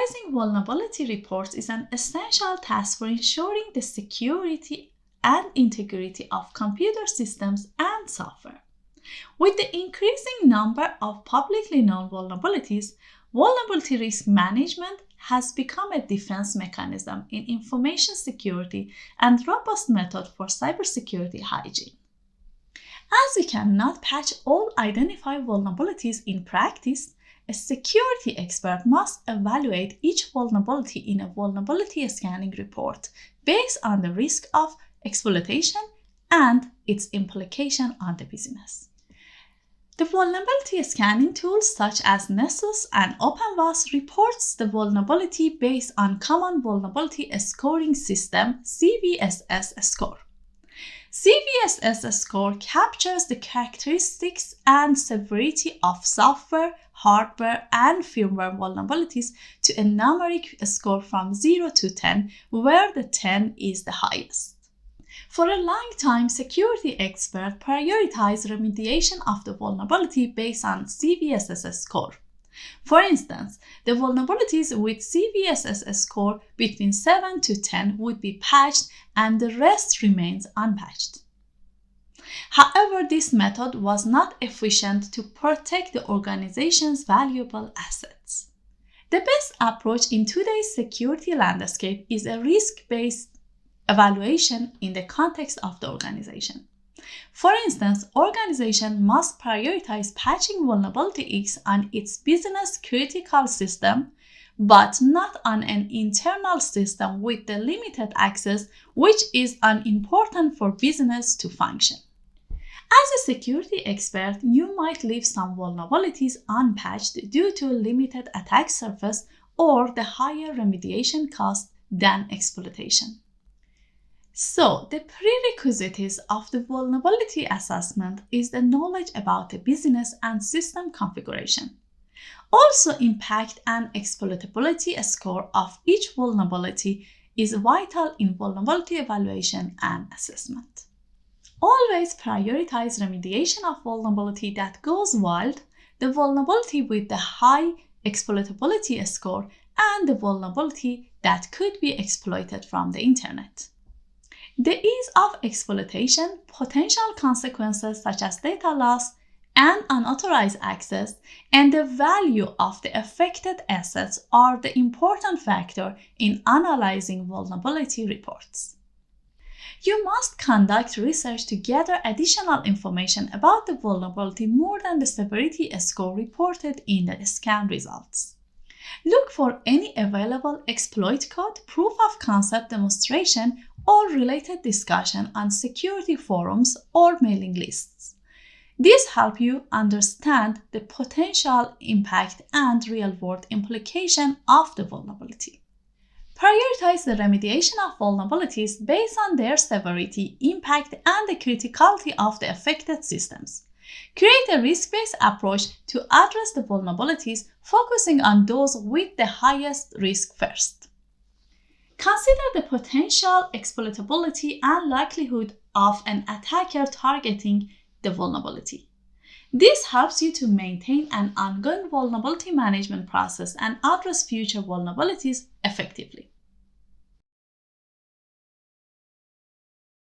Prioritizing vulnerability reports is an essential task for ensuring the security and integrity of computer systems and software. With the increasing number of publicly known vulnerabilities, vulnerability risk management has become a defense mechanism in information security and robust method for cybersecurity hygiene. As we cannot patch all identified vulnerabilities in practice, a security expert must evaluate each vulnerability in a vulnerability scanning report based on the risk of exploitation and its implication on the business. The vulnerability scanning tools such as Nessus and OpenVAS reports the vulnerability based on Common Vulnerability Scoring System (CVSS) score. CVSS score captures the characteristics and severity of software, hardware, and firmware vulnerabilities to a numeric score from 0 to 10, where the 10 is the highest. For a long time, security experts prioritized remediation of the vulnerability based on CVSS score. For instance, the vulnerabilities with CVSS score between 7 to 10 would be patched and the rest remains unpatched. However, this method was not efficient to protect the organization's valuable assets. The best approach in today's security landscape is a risk-based evaluation in the context of the organization. For instance, organization must prioritize patching vulnerability X on its business critical system, but not on an internal system with the limited access, which is unimportant for business to function. As a security expert, you might leave some vulnerabilities unpatched due to limited attack surface or the higher remediation cost than exploitation. So, the prerequisites of the vulnerability assessment is the knowledge about the business and system configuration. Also, impact and exploitability score of each vulnerability is vital in vulnerability evaluation and assessment. Always prioritize remediation of vulnerability that goes wild, the vulnerability with the high exploitability score, and the vulnerability that could be exploited from the internet. The ease of exploitation, potential consequences such as data loss and unauthorized access, and the value of the affected assets are the important factor in analyzing vulnerability reports. You must conduct research to gather additional information about the vulnerability more than the severity score reported in the scan results. Look for any available exploit code, proof of concept demonstration, or related discussion on security forums or mailing lists. These help you understand the potential impact and real-world implication of the vulnerability. Prioritize the remediation of vulnerabilities based on their severity, impact, and the criticality of the affected systems. Create a risk-based approach to address the vulnerabilities, focusing on those with the highest risk first. Consider the potential exploitability and likelihood of an attacker targeting the vulnerability. This helps you to maintain an ongoing vulnerability management process and address future vulnerabilities effectively.